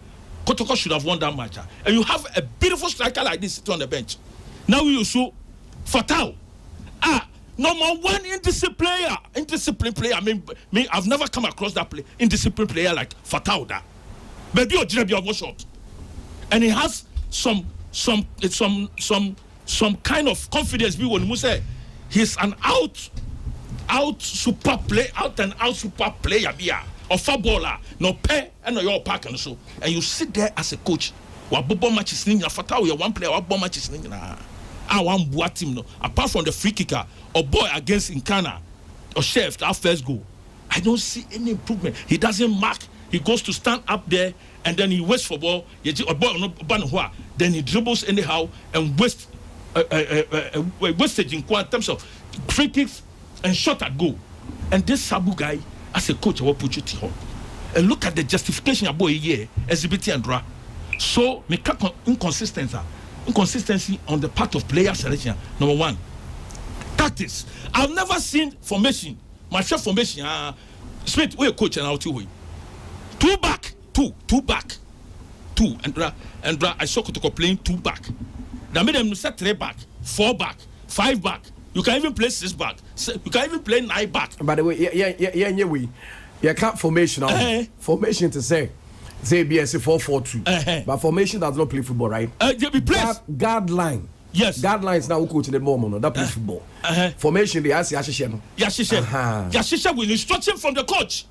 Kotoko should have won that match. And you have a beautiful striker like this sitting on the bench. Now you show Fatal. Number one indisciplined player. I mean, I've never come across that indisciplined player like Fatal. But you have one shot, and he has some kind of confidence. We when say he's an out and out super player. Or footballer, no pay and no your park and so, and you sit there as a coach. What bobo matches ninja Fatal, you one player, what bomb matches ninja. I want boat team no. Apart from the free kicker or boy against Nkana or Chef, our first goal, I don't see any improvement. He doesn't mark. He goes to stand up there and then he waits for ball. Then he dribbles anyhow and wastes wastage in terms of free kicks and shot at goal. And this Sabu guy, as a coach, I will put you to home. And look at the justification about a year, exhibit and draw. So, make inconsistency on the part of player selection. Number one, tactics. I've never seen formation. My chef formation, Smith, we're a coach and I'll tell you. Two back. And I saw Kotoko playing 2 back. Now made them set 3 back, 4 back, 5 back. You can even play 6 back. You can even play 9 back. By the way, you can't formation. Formation to say BSC 4-4-2. But formation does not play football, right? Guard line. Yes. Guard lines now coaching the moment that play football. Formation they ask Yashisha. Yashisha will instruction from the coach.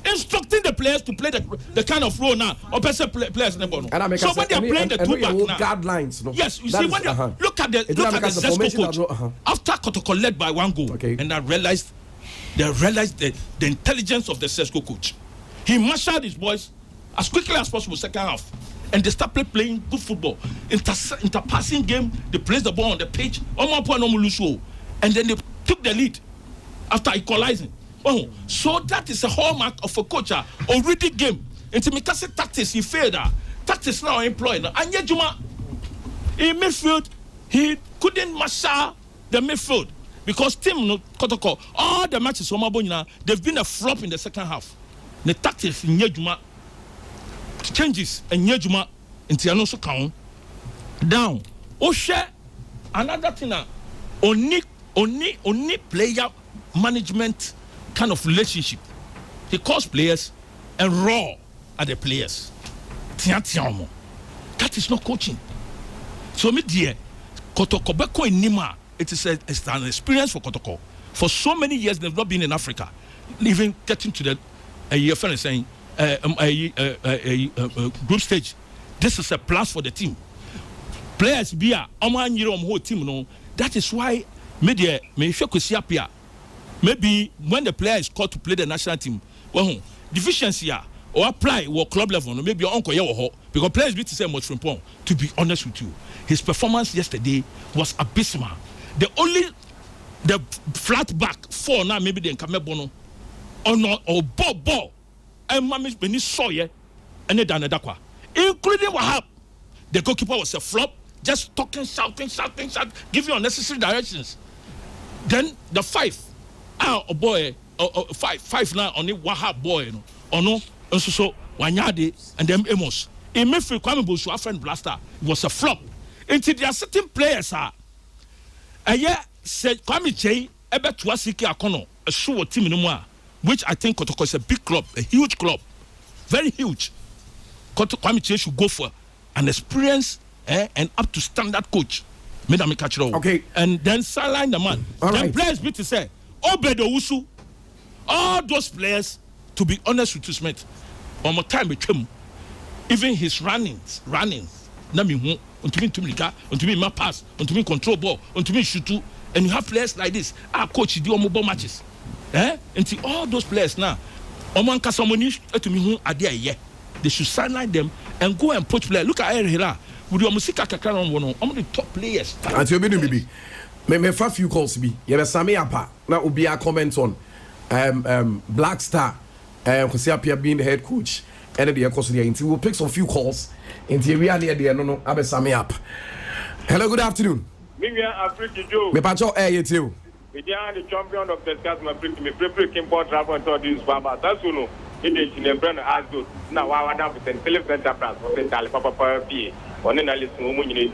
Instructing the players to play the kind of role now or better players in the ball. So when they are playing the 2 back now, guard lines, no? Yes, you see when they look at the Zesco coach after Kotoko led by 1 goal, and they realized the intelligence of the Zesco coach. He marshaled his boys as quickly as possible second half, and they started playing good football. Inter-passing game, they placed the ball on the pitch, and then they took the lead after equalizing. Oh, so that is a hallmark of a coach. Already game. Into Mikasa tactics, he failed. Tactics now employed. And yet, Juma, in midfield, he couldn't marshal the midfield because team Kotoko, all the matches from Mabonina, they've been a flop in the second half. The tactics in Yejuma changes and Yejuma into Anoso count down. Oshe, another thing, only player management kind of relationship. He calls players and raw at the players. That is not coaching. So me dear, Kotoko Beko in Nima, it's an experience for Kotoko. For so many years they've not been in Africa. Even getting to the your friend is saying group stage. This is a plus for the team. Players be a whole team no. That is why media may appear. Maybe when the player is called to play the national team, well, deficiency or apply or club level, maybe your uncle because players be to say much from Pong. To be honest with you, his performance yesterday was abysmal. The flat back 4 now maybe the Kamebono or ball and Mamis Beni Soye and then Dakwa, including Wahab. The goalkeeper was a flop, just talking, shouting, giving unnecessary directions. Then the 5. Boy, 5 now on the Wahab boy, no, and so Wanyade and then Amos. In Memphis, Kwame Bosu, our friend Blaster, was a flop. Until there are certain players, said Kwame Che, Ebe Tuasiki Akono, a show team in Umwa, which I think Kotoko is a big club, a huge club, very huge. Kwame Che should go for an experienced and up to standard coach. Okay. And then sideline the man. All then right. players be to say, Obedo Usu, all those players, to be honest with you, Smith, one more time with him, even his runnings, Nami, to me my pass, to me control ball, to me shoot, and you have players like this. Our coach do mobile matches. Until all those players now, Oman Kasamoni to me who are there, they should sideline them and go and poach players. Look at Hira. With your Musika Kakran one of the top players. Until baby. Me fa few calls be. You Sami Apa. Now will be a comment on Black Star. Because being the head coach. and the course there. We'll pick some few calls. Until we are near the no, Abe Sami up. Hello, good afternoon. Africa Joe. Me pacho you too. We are the champion of the Scars. My pretty me prepare import travel and all this baba. That's you know. In the brand as good. Now I want to St. Philip Enterprise for St. Papa P. On an Alice Mumuni.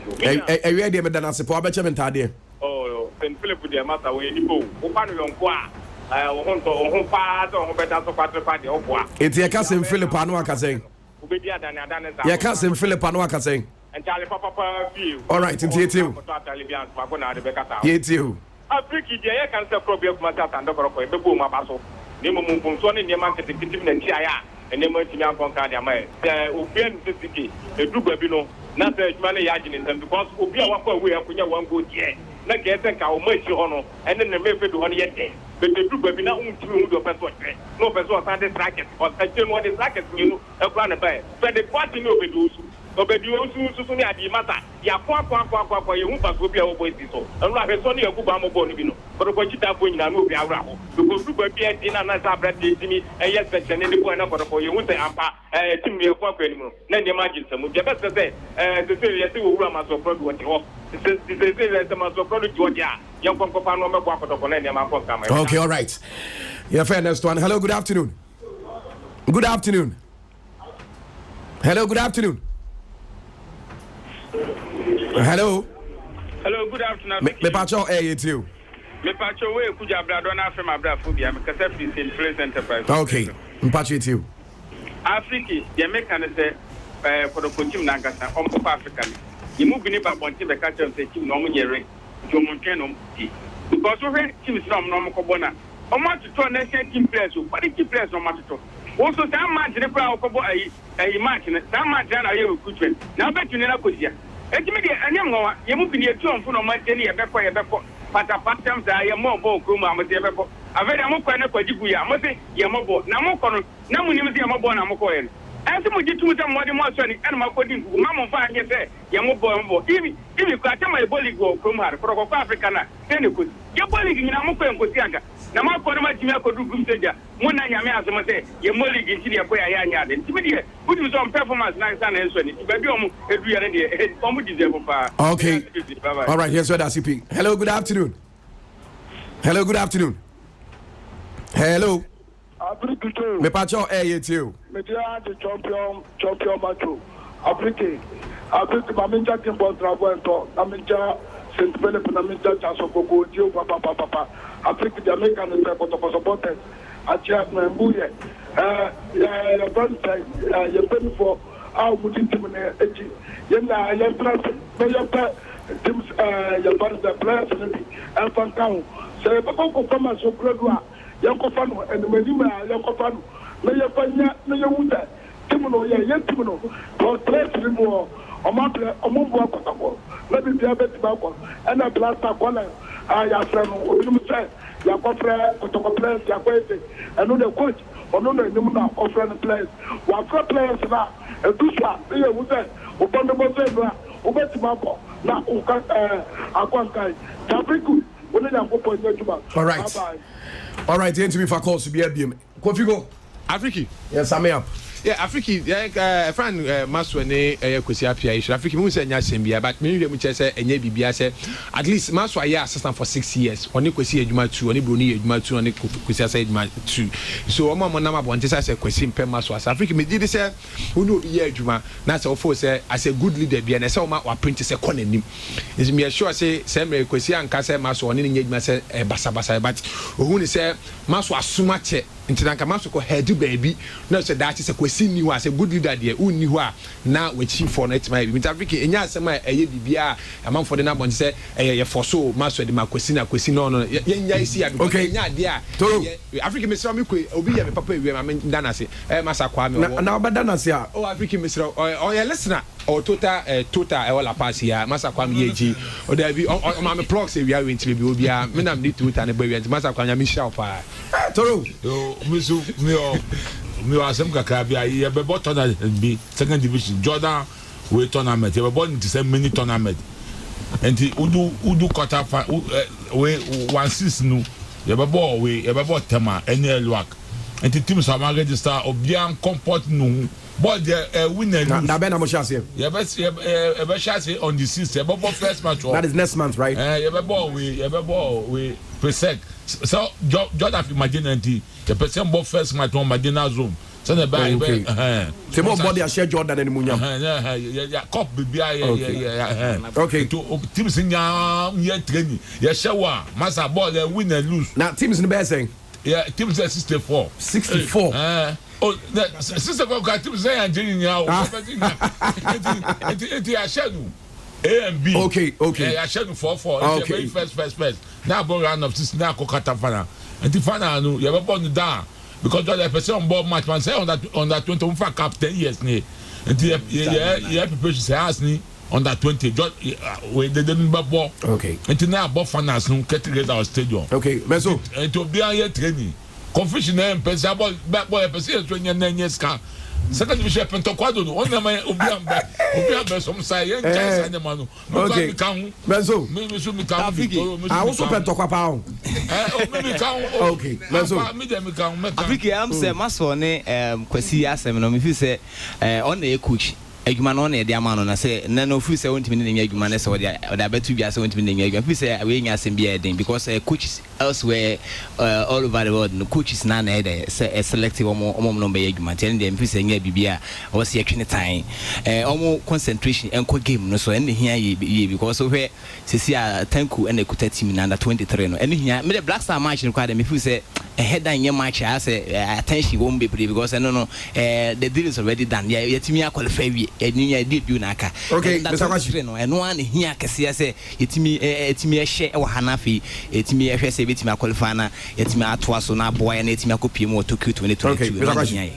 I read them than as a poor betchment idea. Oh, St. Philip with their master way to go. Open your qua. I want to home part or better to party or what. It's your cousin Philip Anuaka saying. Your cousin Philip Anuaka saying. And Charlie Papa P. All right, into you too. You too. Africa, I can say problem myself and the boom of Nemo Mumson in the market, and Chia, and the Motian Concadia. Opian City, a group of not the money agent, because Opia walk away up with one good year. Not getting our mercy honor, and then the method to 1 year. But the group of now to person, no person started bracket or such one is bracket, you know, a plan by. But the party no be those. But you also soon at the matter. Ya kwa you won't go be our boys. And I have Sonny of Kubamo Bonibino, but what you have when I move around. Because group of Pierre in another bread to me, and yes, and any point for you won't say Ampa, Timmy of Quack anymore. Then imagine some of the best to say, the serious who run as a product what you want. Okay, all right. Yeah, fair next one. Hello, good afternoon. Good afternoon. Hello, good afternoon. Hello. Hello, good afternoon. Me pacho you too. Me pacho we kuja bradona from Abrafobia. Me kasa free in place enterprise. Okay. Me pacho you. Africa, the American say for the team Nagasa on African. You move in about one team the catcher and say team no money because we team from normal Cobona. I want to turn next team players, but the team players no matter. Also, some match the crowd Cobo a match, some match are you good. Now bet you never could hear. You move in your two for no money, a before, but a part times I am more ball, Kuma, with the before. A very more kind of Jibuya, I must say, Yamobo, Namoko, Namu, Yamabo, and some of you two more than one son, and my body, Mamma, fine, yes, Yamobo, if you got my body go, Kuma, for Africana, then you could. Your body in Namoko and Kosiaka. Now, my Kodama could do good. One night, I may say, your molly in Chile, where I am, and Timothy, who is on performance nice and answering it. But you every other okay. All right, here's what I see. Hello, good afternoon. Hello, good afternoon. Hello. Me pacho you too. Me the champion macho. Africa, Maminja Timbo Travel and talk. Maminja St. Philip and Maminja Chasoko, Dio, Papa. Africa, the American is a supporters. I check my buoy. Your brother, you're paying for our Mutin Timon. Yena, your brother, your brother, players, and Fancao. So, Papa, come and so good. Yankofano and the Medima, Yankofano, Mayapanya, Mayawuda, Timono, Timono, for place more, or Mambo, let me be a bit back, and a blaster corner. I have friend who said, Yakofra, Kotoko Yakwete, and no coach, or no Nimuna, or friend players. One for players now, a Dusha, Mayawuda, upon the Mosebra, Ubetimabo, now Aquankai, Tabriku, when I am open. All right. All right, then to me for calls to be a beam. Kofi go. Africa. Yes, I'm up. Yeah, Africa, yeah, friend Maswane, Kwesi Apia, Africa, we say Nyasembia, but me, we say, and ye Bibia say, at least Maswa, yeah, assistant for 6 years, only Kwesi Ejuma 2, only Bruni Ejuma 2, only Kwesi Ejuma 2. So, Mama Nama wanted to say, Kwesi Pem Maswas, Africa, me did say, who know Ejuma, that's all for say, as a good leader, be and I saw my apprentice a con in him. Is me sure say, Sam Kwesi and Casa Maswa, and in Ejuma say, Basa, but who say, Maswa Sumache. Into Nankamaso ko head baby. No, so that is a question you as a good leader there. Who knew now with chief for next my with Africa in Yasama a bibia among for the number say a for so master the Maquesina no okay yeah African Mr. Mikwe Obi Papa we Danasi Massa Kwame now but Danasia oh African Mr. or a listener or total all pass here Massa Kwame Yeji or there be on my plugs we are going to be Minam need to and baby and Massa Kwame Michelle Pa Toro Misu me asem kakra bia ye be tournament bi second division Jordan we tournament ye be born into some mini tournament and udu quarter we 1-6 no ye be ball we ye be ball tema any luck and the teams are register obian comport no but the winner na be na mo chance yeah best chance on the 6th first match that is next month right we present so Jordan imagine the person ball first match on Madina zone so the buy say more body a share Jordan and Munyam cup yeah okay to teams in your training yeah shower master ball win and lose now teams in the best saying yeah teams are 64 oh, that 64 got teams say Angelina it I share A and B. Okay. I share 4-4. Okay. First. Now ball round of this now Kokata final. And the final no you ever born down because the person on board match man say on that 21 for cap 10 years ne. And the preparation say ask ni on that 20 just we they didn't ball. Okay. And now ball finals no get together our stadium. Okay. Meso. And to be here training. Confusion and person back boy person 29 years can. Second division Pentoquado no on na obi some say yen chance na manu no go kan Meso me so me kan I also Pentokwa pa on me kan okay Meso me dem kan me kan Afiki am say maso ne kwasi asem no me fi say on na coach adwuma no na e de ama no na say na no fi say wontimi ne nya adwuma na say o da betu bia say wontimi ne nya adwuma fi say we nya asem bia den because coaches elsewhere all over the world no coaches na dey say selective omo no be adwuma ten dem fi say nya bibia o say atwene tan omo concentration enko game no so en hia ye because so where sisi a tanku en ekuta team na under 23 no en hia me the Black Star match no kwa dem fi say a head and match I say attention won't be pretty because no the deal is already done yeah timi qualify we enya debut na aka okay Mr. Kwashi no eno an hia kase say yetimi ehye e wa hanafi yetimi ehwe say betimi qualify na yetimi atoa so na boy na yetimi akopie mu Tokyo 2022 okay Mr. Kwashi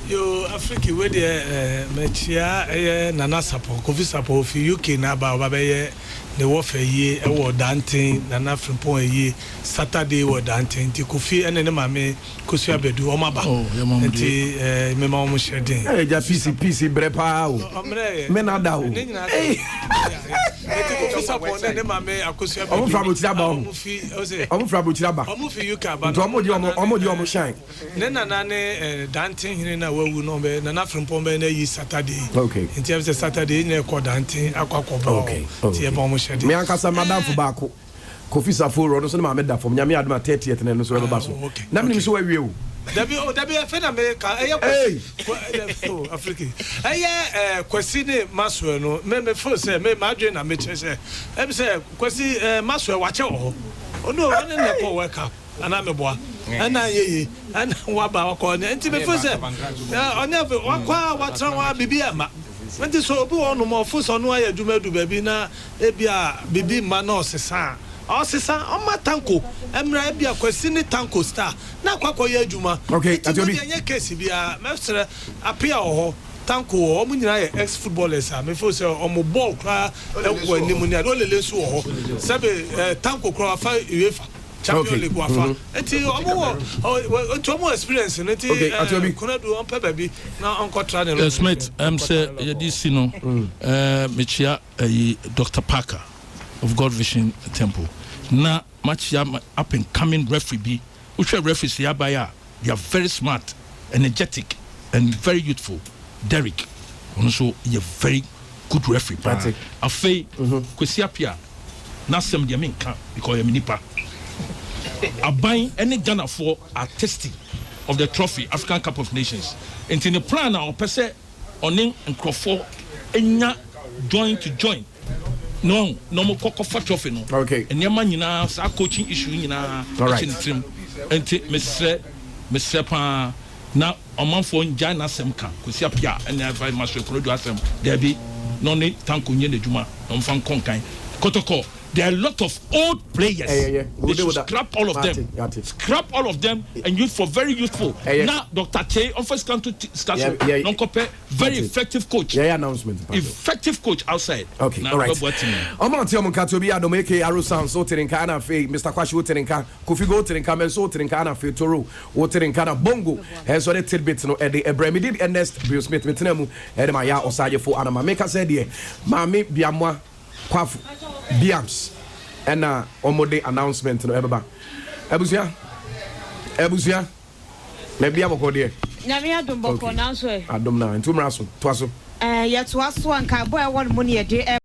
yo Africa we dey mechia Nana Sappo Kofi Sappo fi UK na ba be ne wo fa yi e wo danten Nana Frimpong yi Saturday wo danten ti Kofi ene ne mame Kosu Abedu o maba nti me ma mo shedin ja PC brepa o me na da o eh Kofi Sappo ne mame Kosu Abedu o fra botira ba o fra botira ba o fi UK ba to o mo shine ne Nana ne danten hine na wawu no be Nana Frimpong be na yi Saturday okay nti e say Saturday ne ko danten akwakoba okay ti e ba mo me ankasa madam fo baako Kofi Sappo ro no so na me da fom nyame adoma 30th na no so e ba so na me so wawie o dabi fe na me ka Africa kwasi ne maso no me fo say me madwe na me chese e be say kwasi maso wa che ho ono ane ne ko work up ana me boa ana ye ana wa ba ko ne nti me fo say onya wa kwa wa tra wa bibia ma nti so obi wonu mo fo so no aye adwuma du ba bi na ebia bibi ma na osesa o ma tanko emra ebia kwasi ni tanko star na kwakọ ye adwuma okay atobi ye case bia mesre apia ho tanko o mu nyina ye ex footballers a me fo say o mo ball kra ekwo animu ni ado lele so ho sebe tanko kra fa UEFA Champions League wafa eti omo experience neti kuna do on baby na on contra ne Smith say this no mechia Dr. Parker of God Vision Temple na machia up and coming referee bi which referees here by they are very smart, energetic and very youthful. Derek also a very good referee afei kwesi apia na sem de me nka because you nipa aban any Ghana for are testy of the trophy African Cup of Nations into the plan our person onin nkrofo enya join to join no mo kokofo trophy no okay enema nyina sa coaching issue nyina trim enti mesre pa na omanfo nja na asem ka kwesi apia ena five master produce asem there be no ne tanko nye neduma no mfan konkan kotoko. There are a lot of old players. They should scrap all of them. Scrap all of them and use for very useful. Now, Dr. Che, on first come to discussion. Very effective coach. Announcement. Effective coach outside. Okay, all right. Omanti omunkato bi adomeke Arusan so terenka na fe Mr. Kwashi terenka Kofi go terenka men so terenka na fe Toro wo terenka na Bongo. Heso the tidbit no e de Ebremi did Ernest Bill Smith metenemu e de ma ya osaje fo anama meka said there. Mami biamwa Kwafu Biams and omode announcement no ebaba ebusia Na bia boko de. Nyame adom boko na so e. Adom na ntumra so. To so. Yɛ to aso anka boy won mo ne ye de